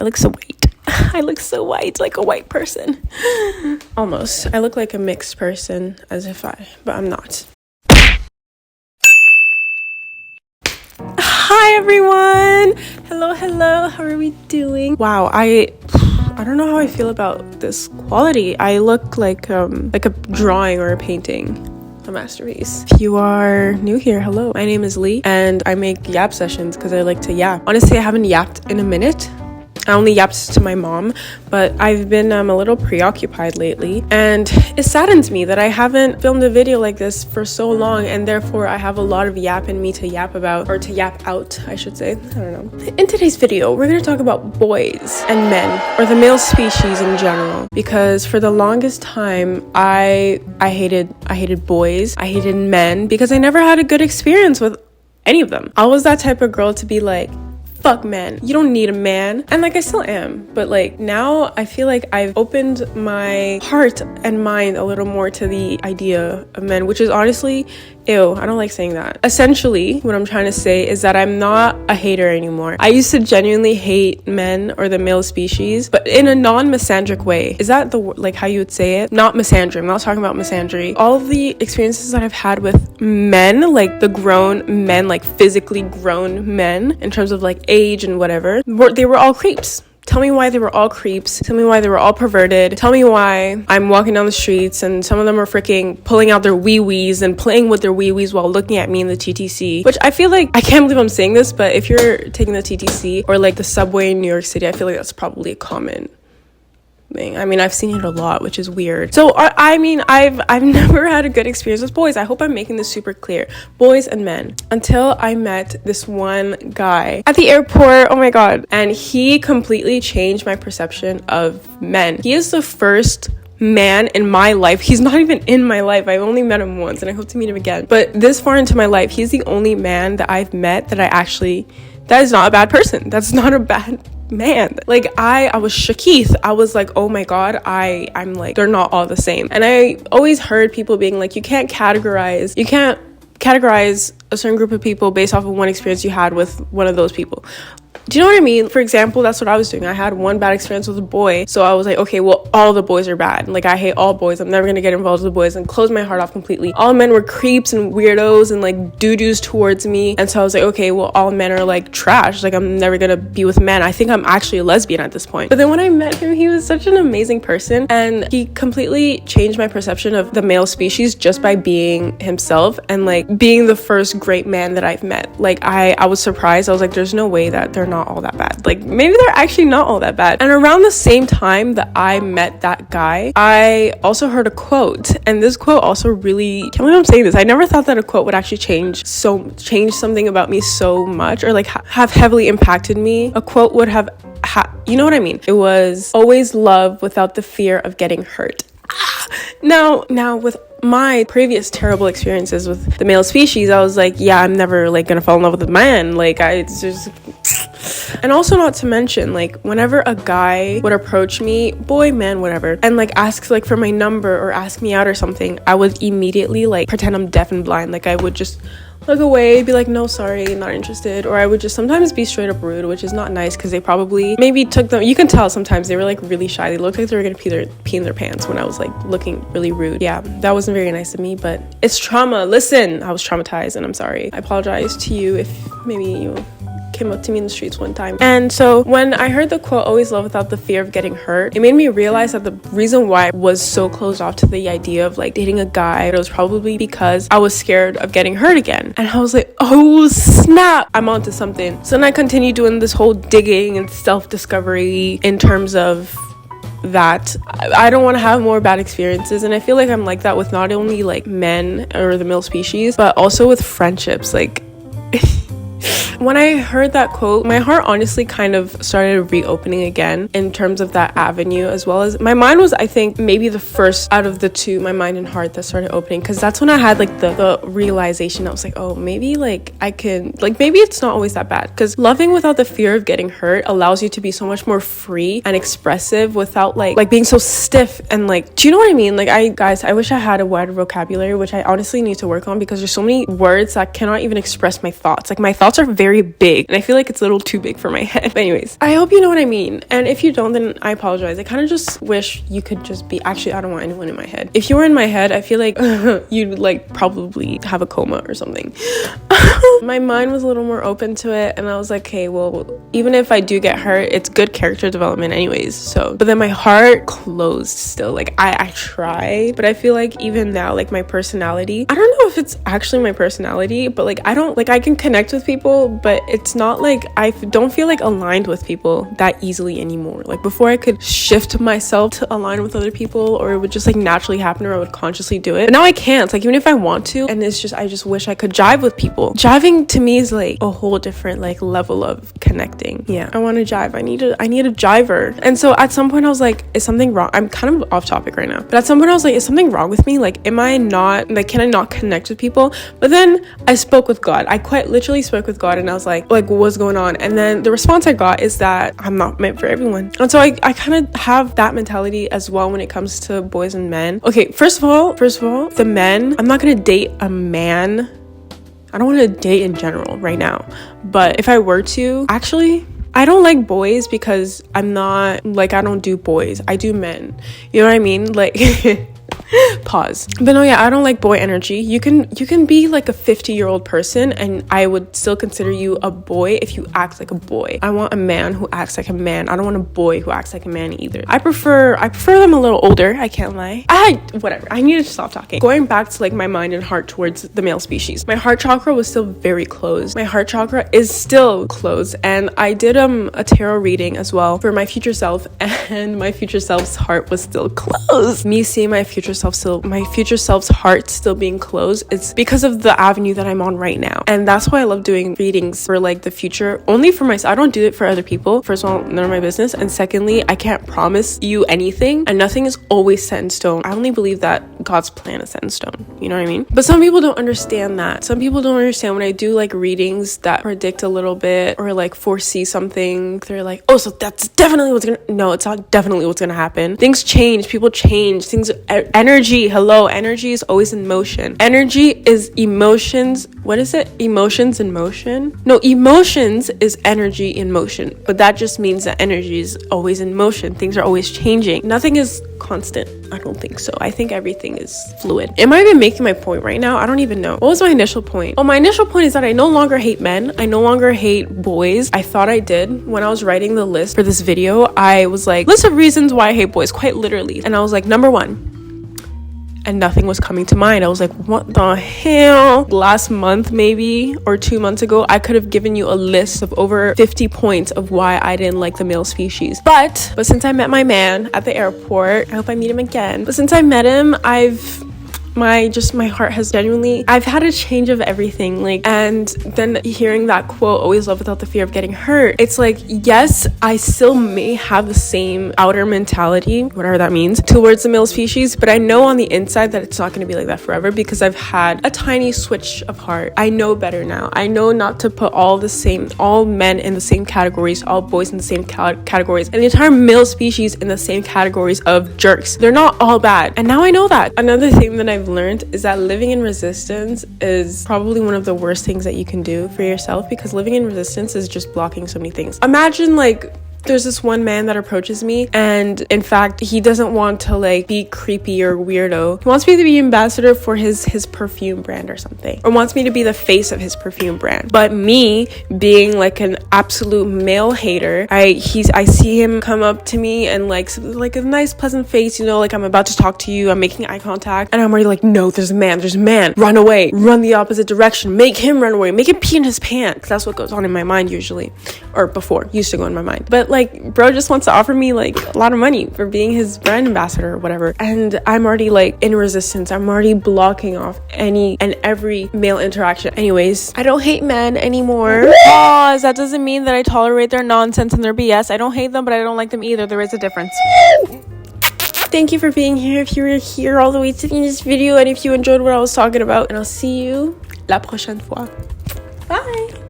I look so white. I look so white, like a white person. Almost. I look like a mixed person, but I'm not. Hi everyone. Hello. How are we doing? Wow, I don't know how I feel about this quality. I look like a drawing or a painting. A masterpiece. If you are new here, hello. My name is Lee and I make yap sessions because I like to yap. Honestly, I haven't yapped in a minute. I only yapped to my mom, but I've been a little preoccupied lately, and it saddens me that I haven't filmed a video like this for so long, and therefore I have a lot of yap in me to yap about, or to yap out, I should say. I don't know. In today's video, we're going to talk about boys and men, or the male species in general, because for the longest time, I hated boys, I hated men, because I never had a good experience with any of them. I was that type of girl to be like, fuck men, you don't need a man. And like I still am, but like now I feel like I've opened my heart and mind a little more to the idea of men, which is honestly ew. I don't like saying that. Essentially, what I'm trying to say is that I'm not a hater anymore. I used to genuinely hate men or the male species, but in a non-misandric way. Is that how you would say it? Not misandry. I'm not talking about misandry. All of the experiences that I've had with men, like the grown men, like physically grown men, in terms of like age and whatever, they were all creeps. Tell me why they were all creeps. Tell me why they were all perverted. Tell me why I'm walking down the streets and some of them are freaking pulling out their wee-wees and playing with their wee-wees while looking at me in the TTC. Which I feel like, I can't believe I'm saying this, but if you're taking the TTC or like the subway in New York City, I feel like that's probably a common thing. I mean, I've seen it a lot, which is weird. So I mean, I've never had a good experience with boys. I hope I'm making this super clear. Boys and men. Until I met this one guy at the airport. Oh my god. And he completely changed my perception of men. He is the first man in my life. He's not even in my life. I've only met him once and I hope to meet him again. But this far into my life, he's the only man that I've met that is not a bad person. That's not a bad man. Like I was Shakith. I was like, oh my god, I'm like, they're not all the same. And I always heard people being like, you can't categorize a certain group of people based off of one experience you had with one of those people. Do you know what I mean? For example, that's what I was doing. I had one bad experience with a boy, so I was like, okay, well, all the boys are bad. Like, I hate all boys. I'm never gonna get involved with the boys, and close my heart off completely. All men were creeps and weirdos and like doo-doos towards me, and so I was like, okay, well, all men are like trash. Like, I'm never gonna be with men. I think I'm actually a lesbian at this point. But then when I met him, he was such an amazing person, and he completely changed my perception of the male species just by being himself and like being the first great man that I've met. Like, I was surprised. I was like, there's no way that they're not all that bad. Like, maybe they're actually not all that bad. And around the same time that I met that guy, I also heard a quote, and this quote also really, can't believe I'm saying this, I never thought that a quote would actually change something about me so much, or like have heavily impacted me. A quote would have you know what I mean? It was, always love without the fear of getting hurt. Now with my previous terrible experiences with the male species, I was like, yeah, I'm never like gonna fall in love with a man. Like, and also, not to mention, like, whenever a guy would approach me, boy, man, whatever, and like asks like for my number or ask me out or something, I would immediately like pretend I'm deaf and blind. Like, I would just look away, be like, no, sorry, not interested. Or I would just sometimes be straight up rude, which is not nice because they probably maybe took them, you can tell sometimes they were like really shy. They looked like they were gonna pee in their pants when I was like looking really rude. Yeah, that wasn't very nice of me, but it's trauma. Listen, I was traumatized and I'm sorry. I apologize to you if maybe you came up to me in the streets one time. And so when I heard the quote, always love without the fear of getting hurt, it made me realize that the reason why I was so closed off to the idea of like dating a guy, it was probably because I was scared of getting hurt again. And I was like, oh snap, I'm onto something. So then I continued doing this whole digging and self-discovery in terms of that I don't want to have more bad experiences. And I feel like I'm like that with not only like men or the male species, but also with friendships. Like when I heard that quote, my heart honestly kind of started reopening again in terms of that avenue, as well as my mind was, I think, maybe the first out of the two, my mind and heart, that started opening, because that's when I had like the realization. I was like, oh, maybe like I can, like maybe it's not always that bad, because loving without the fear of getting hurt allows you to be so much more free and expressive without like being so stiff and like, do you know what I mean? Like, I wish I had a wider vocabulary, which I honestly need to work on, because there's so many words that cannot even express my thoughts. Like, my thoughts thoughts are very big, and I feel like it's a little too big for my head. But anyways, I hope you know what I mean. And if you don't, then I apologize. I kind of just wish you could just be, actually, I don't want anyone in my head. If you were in my head, I feel like you'd like probably have a coma or something. My mind was a little more open to it, and I was like, okay, well, even if I do get hurt, it's good character development anyways. So, but then my heart closed still. Like I tried, but I feel like even now, like my personality, I don't know if it's actually my personality, but like I don't, like I can connect with people, but it's not like, I don't feel like aligned with people that easily anymore. Like before I could shift myself to align with other people, or it would just like naturally happen, or I would consciously do it. But now I can't, like even if I want to, and it's just, I just wish I could jive with people. Jiving to me is like a whole different like level of connecting. Yeah, I want to jive. I need a jiver. And so at some point I was like, is something wrong? I'm kind of off topic right now, but at some point I was like, is something wrong with me? Like, am I not, like, can I not connect with people? But then I spoke with God. I quite literally spoke with God, and I was like, what's going on? And then the response I got is that I'm not meant for everyone. And so I kind of have that mentality as well when it comes to boys and men. Okay, first of all, the men, I'm not gonna date a man. I don't want to date in general right now, but if I were to, actually, I don't like boys because I'm not, like, I don't do boys. I do men. You know what I mean? Like, pause. But no, yeah, I don't like boy energy. You can be like a 50-year-old person, and I would still consider you a boy if you act like a boy. I want a man who acts like a man. I don't want a boy who acts like a man either. I prefer them a little older. I can't lie. Whatever. I need to stop talking. Going back to like my mind and heart towards the male species. My heart chakra was still very closed. My heart chakra is still closed, and I did a tarot reading as well for my future self, and my future self's heart was still closed. Me seeing my future self's heart still being closed, it's because of the avenue that I'm on right now. And that's why I love doing readings for like the future, only for myself. I don't do it for other people. First of all, none of my business, and secondly, I can't promise you anything, and nothing is always set in stone. I only believe that God's plan is set in stone, you know what I mean? But some people don't understand that. Some people don't understand when I do like readings that predict a little bit or like foresee something. They're like, oh, so that's definitely what's gonna, no, it's not definitely what's gonna happen. Things change, people change, things, energy, hello, energy is always in motion. Energy is emotions. What is it? Emotions in motion? No, emotions is energy in motion, but that just means that energy is always in motion. Things are always changing. Nothing is constant. I don't think so. I think everything is fluid. Am I even making my point right now? I don't even know. What was my initial point? Oh, my initial point is that I no longer hate men. I no longer hate boys. I thought I did. When I was writing the list for this video, I was like, list of reasons why I hate boys, quite literally. And I was like, number 1. And nothing was coming to mind. I was like, what the hell? Last month, maybe, or 2 months ago, I could have given you a list of over 50 points of why I didn't like the male species. But since I met my man at the airport, I hope I meet him again. But since I met him, my heart has genuinely, I've had a change of everything. Like, and then hearing that quote, always love without the fear of getting hurt, it's like, yes, I still may have the same outer mentality, whatever that means, towards the male species, but I know on the inside that it's not going to be like that forever, because I've had a tiny switch of heart. I know better now. I know not to put all men in the same categories, all boys in the same categories, and the entire male species in the same categories of jerks. They're not all bad. And now I know that. Another thing that I've learned is that living in resistance is probably one of the worst things that you can do for yourself, because living in resistance is just blocking so many things. Imagine like there's this one man that approaches me, and in fact he doesn't want to like be creepy or weirdo. He wants me to be ambassador for his perfume brand or something, or wants me to be the face of his perfume brand. But me being like an absolute male hater, I see him come up to me and like a nice pleasant face, you know, like I'm about to talk to you, I'm making eye contact, and I'm already like, no, there's a man, run away, run the opposite direction, make him run away, make him pee in his pants. That's what goes on in my mind usually, or before used to go in my mind. But like, bro just wants to offer me like a lot of money for being his brand ambassador or whatever, and I'm already like in resistance. I'm already blocking off any and every male interaction. Anyways, I don't hate men anymore. Pause. That doesn't mean that I tolerate their nonsense and their BS. I don't hate them, but I don't like them either. There is a difference. Thank you for being here, if you were here all the way to the end of this video, and if you enjoyed what I was talking about, and I'll see you la prochaine fois. Bye.